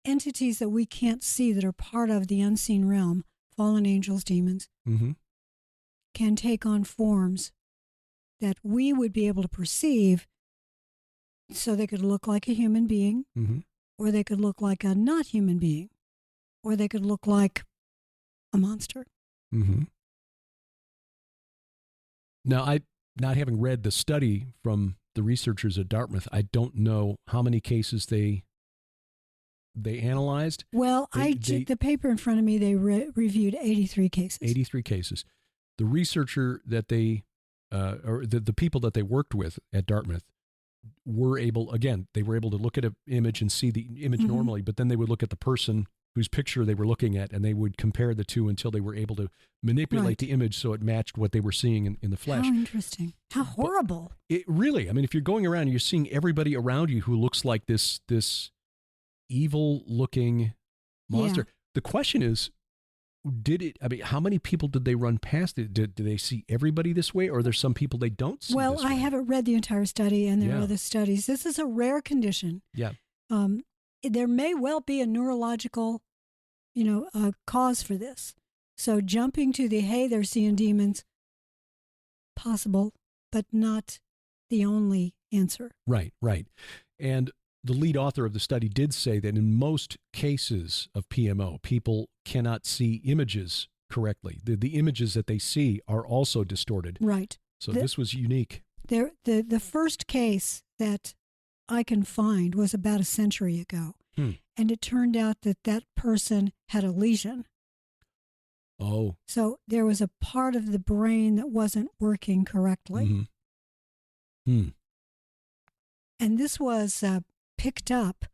entities that we can't see that are part of the unseen realm, fallen angels, demons, can take on forms that we would be able to perceive, so they could look like a human being, or they could look like a not human being, or they could look like a monster. Now, not having read the study from the researchers at Dartmouth, I don't know how many cases they analyzed. Well, the paper in front of me, they reviewed 83 cases. 83 cases. The researcher that or the people that they worked with at Dartmouth were able to look at an image and see the image normally, but then they would look at the person whose picture they were looking at, and they would compare the two until they were able to manipulate the image so it matched what they were seeing in the flesh. How interesting. How horrible. But it really, I mean, if you're going around and you're seeing everybody around you who looks like this evil-looking monster, the question is, how many people did they run past it? Did they see everybody this way, or are there some people they don't see this way? I haven't read the entire study, and there are other studies. This is a rare condition. Yeah. There may well be a neurological, cause for this. So jumping to they're seeing demons, possible, but not the only answer. Right. And the lead author of the study did say that in most cases of PMO, people cannot see images correctly. The images that they see are also distorted. Right. So this was unique. The first case that I can find was about a century ago. And it turned out that person had a lesion. Oh. So there was a part of the brain that wasn't working correctly. And this was picked up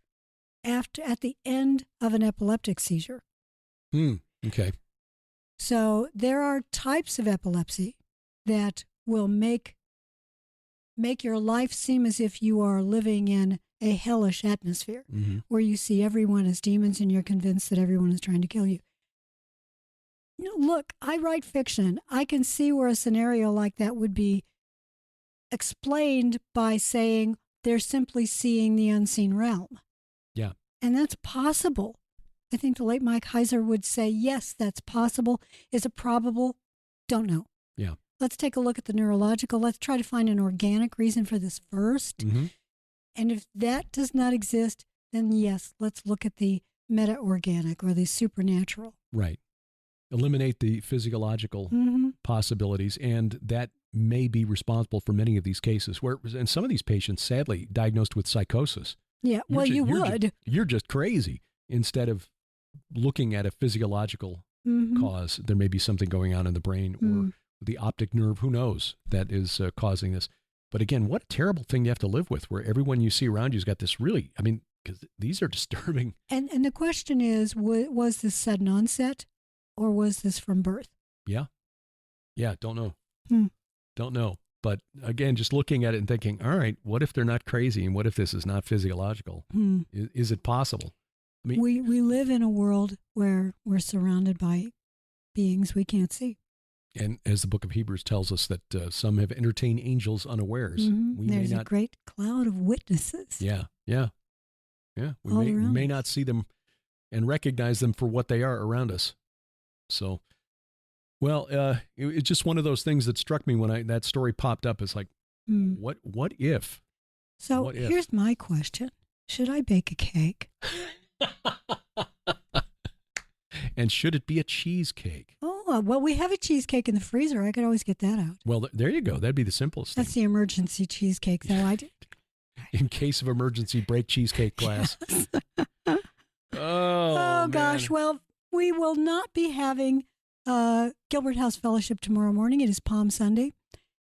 at the end of an epileptic seizure. Okay. So there are types of epilepsy that will make your life seem as if you are living in a hellish atmosphere, where you see everyone as demons and you're convinced that everyone is trying to kill you. Look, I write fiction. I can see where a scenario like that would be explained by saying, they're simply seeing the unseen realm. Yeah. And that's possible. I think the late Mike Heiser would say, yes, that's possible. Is it probable? Don't know. Yeah. Let's take a look at the neurological. Let's try to find an organic reason for this first. Mm-hmm. And if that does not exist, then yes, let's look at the meta-organic or the supernatural. Right. Eliminate the physiological possibilities, and that may be responsible for many of these cases. And some of these patients, sadly, diagnosed with psychosis. Yeah, You're just crazy. Instead of looking at a physiological cause, there may be something going on in the brain or the optic nerve, who knows, that is causing this. But again, what a terrible thing you have to live with, where everyone you see around you's got this really, I mean, because these are disturbing. And the question is, was this sudden onset or was this from birth? Yeah. Yeah, don't know. Don't know. But again, just looking at it and thinking, all right, what if they're not crazy? And what if this is not physiological? Is it possible? I mean, we live in a world where we're surrounded by beings we can't see. And as the book of Hebrews tells us that some have entertained angels unawares. There's a great cloud of witnesses. Yeah. We may not see them and recognize them for what they are around us. So, well, it's just one of those things that struck me when that story popped up. It's like, what if? So here's my question. Should I bake a cake? And should it be a cheesecake? Oh, well, we have a cheesecake in the freezer. I could always get that out. Well, there you go. That'd be the simplest That's thing. The emergency cheesecake, though. In case of emergency, break cheesecake glass. Yes. Oh gosh. Well, we will not be having Gilbert House Fellowship tomorrow morning. It is Palm Sunday.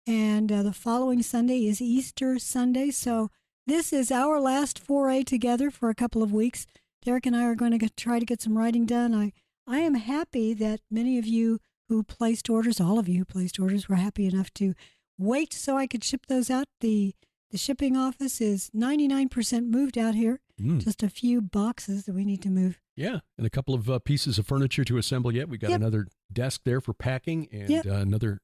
And the following Sunday is Easter Sunday. So this is our last foray together for a couple of weeks. Derek and I are going to try to get some writing done. I am happy that many of you who placed orders, all of you who placed orders, were happy enough to wait so I could ship those out. The shipping office is 99% moved out here. Just a few boxes that we need to move. Yeah, and a couple of pieces of furniture to assemble yet. We got another desk there for packing and another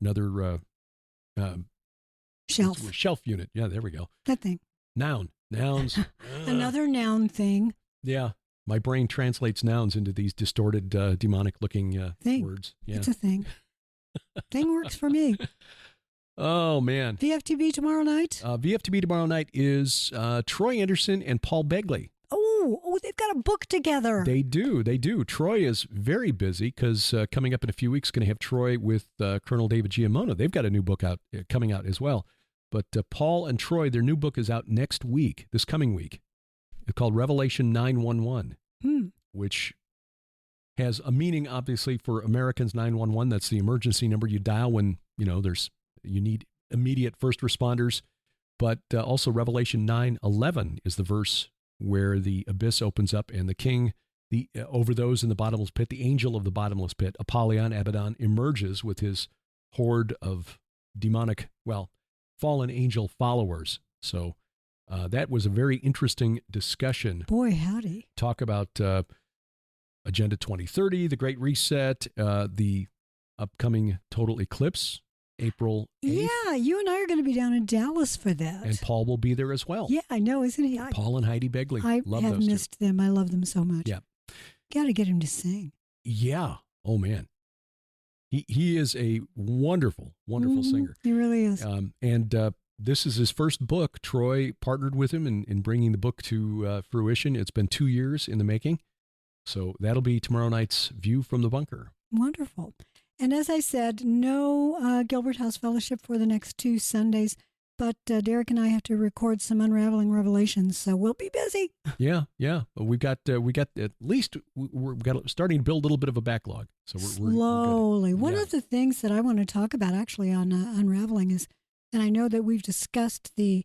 shelf unit. Yeah, there we go. That thing. Nouns. Another noun thing. Yeah. My brain translates nouns into these distorted, demonic-looking words. Yeah. It's a thing. Thing works for me. Oh, man. VFTB tomorrow night? VFTB tomorrow night is Troy Anderson and Paul Begley. Oh, they've got a book together. They do. Troy is very busy because coming up in a few weeks, going to have Troy with Colonel David Giamono. They've got a new book coming out as well. But Paul and Troy, their new book is out this coming week. It's called Revelation 911, which has a meaning, obviously, for Americans. 911, that's the emergency number you dial when, you need immediate first responders. But also Revelation 9:11 is the verse where the abyss opens up and the king, over those in the bottomless pit, the angel of the bottomless pit, Apollyon, Abaddon, emerges with his horde of demonic, fallen angel followers. So that was a very interesting discussion. Boy, howdy. Talk about Agenda 2030, the Great Reset, the upcoming total eclipse, April 8th. Yeah, you and I are going to be down in Dallas for that. And Paul will be there as well. Yeah, I know, isn't he? Paul and Heidi Begley. I have missed them. I love them so much. Yeah. Got to get him to sing. Yeah. Oh, man. He is a wonderful, wonderful singer. He really is. And this is his first book. Troy partnered with him in bringing the book to fruition. It's been 2 years in the making. So that'll be tomorrow night's View from the Bunker. Wonderful. And as I said, no Gilbert House Fellowship for the next 2 Sundays, but Derek and I have to record some Unraveling Revelations, so we'll be busy. Yeah. But we've got at least we're starting to build a little bit of a backlog. So we're slowly. One of the things that I want to talk about actually on Unraveling is, and I know that we've discussed the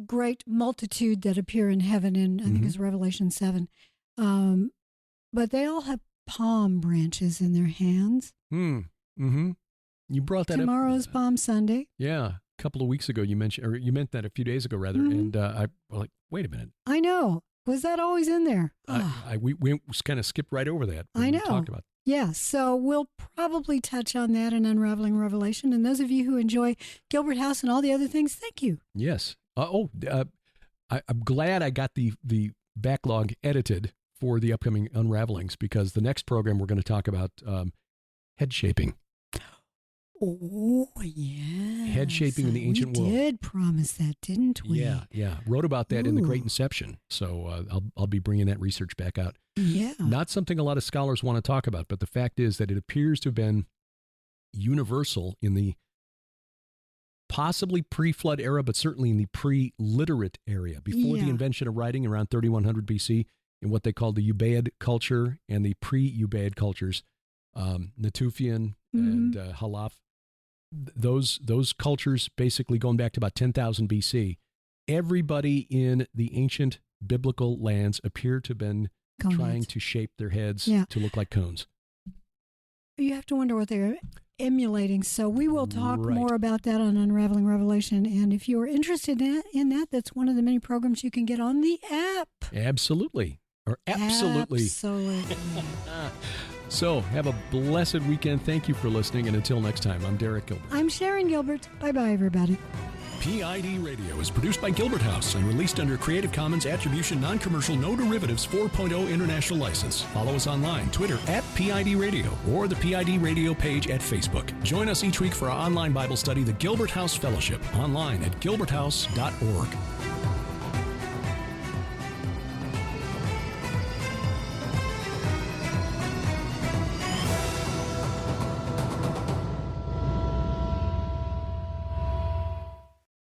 great multitude that appear in heaven in I think it's Revelation 7, but they all have palm branches in their hands. You brought that up. Tomorrow's Palm Sunday. Yeah, a couple of weeks ago you meant that a few days ago rather, and I was like, wait a minute. I know. Was that always in there? We kind of skipped right over that. I know. We talked about. Yeah, so we'll probably touch on that in Unraveling Revelation. And those of you who enjoy Gilbert House and all the other things, thank you. Yes. I'm glad I got the backlog edited for the upcoming Unravelings, because the next program we're going to talk about head shaping. Oh, yeah. Head shaping in the ancient world. We did promise that, didn't we? Yeah. Wrote about that in The Great Inception. So I'll be bringing that research back out. Yeah. Not something a lot of scholars want to talk about, but the fact is that it appears to have been universal in the possibly pre-flood era, but certainly in the pre-literate area, before the invention of writing around 3100 BC, in what they called the Ubaid culture and the pre-Ubaid cultures, Natufian and Halaf. Those cultures, basically going back to about 10,000 BC, everybody in the ancient biblical lands appear to have been trying to shape their heads to look like cones. You have to wonder what they're emulating. So we will talk more about that on Unraveling Revelation. And if you're interested in that, that's one of the many programs you can get on the app. Absolutely. Absolutely. So have a blessed weekend. Thank you for listening. And until next time, I'm Derek Gilbert. I'm Sharon Gilbert. Bye-bye, everybody. PID Radio is produced by Gilbert House and released under Creative Commons Attribution Non-Commercial No Derivatives 4.0 International License. Follow us online, Twitter @PID Radio, or the PID Radio page at Facebook. Join us each week for our online Bible study, the Gilbert House Fellowship, online at gilberthouse.org.